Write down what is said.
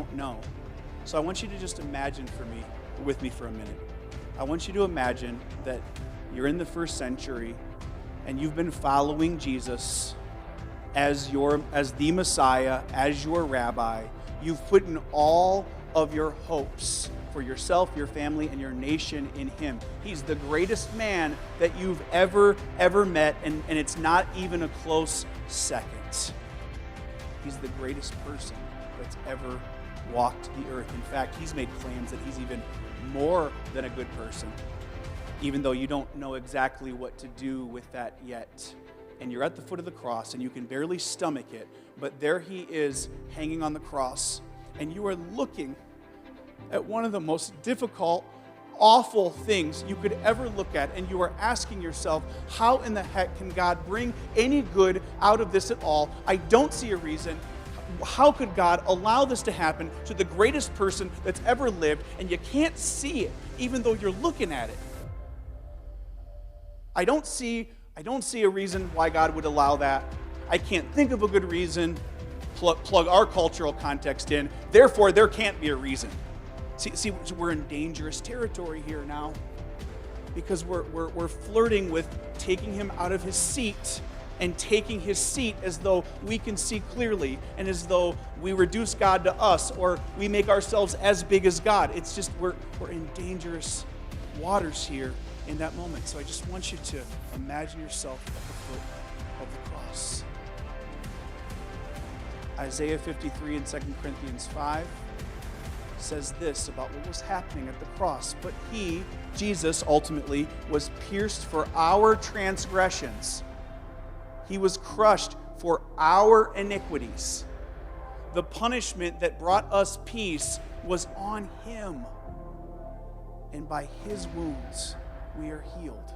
don't know. So I want you to just imagine with me for a minute. I want you to imagine that you're in the first century and you've been following Jesus as the Messiah, as your rabbi. You've put in all of your hopes for yourself, your family, and your nation in him. He's the greatest man that you've ever met, and it's not even a close second. He's the greatest person that's ever walked the earth. In fact, he's made claims that he's even more than a good person, even though you don't know exactly what to do with that yet. And you're at the foot of the cross, and you can barely stomach it, but there he is hanging on the cross, and you are looking at one of the most difficult, awful things you could ever look at, and you are asking yourself, how in the heck can God bring any good out of this at all? I don't see a reason. How could God allow this to happen to the greatest person that's ever lived, and you can't see it, even though you're looking at it? I don't see a reason why God would allow that. I can't think of a good reason. Plug our cultural context in. Therefore, there can't be a reason. See, we're in dangerous territory here now, because we're flirting with taking him out of his seat and taking his seat as though we can see clearly, and as though we reduce God to us, or we make ourselves as big as God. It's just we're in dangerous waters here in that moment. So I just want you to imagine yourself at the foot of the cross. Isaiah 53 and 2 Corinthians 5 says this about what was happening at the cross. But he, Jesus, ultimately was pierced for our transgressions. He was crushed for our iniquities. The punishment that brought us peace was on him. And by his wounds, we are healed.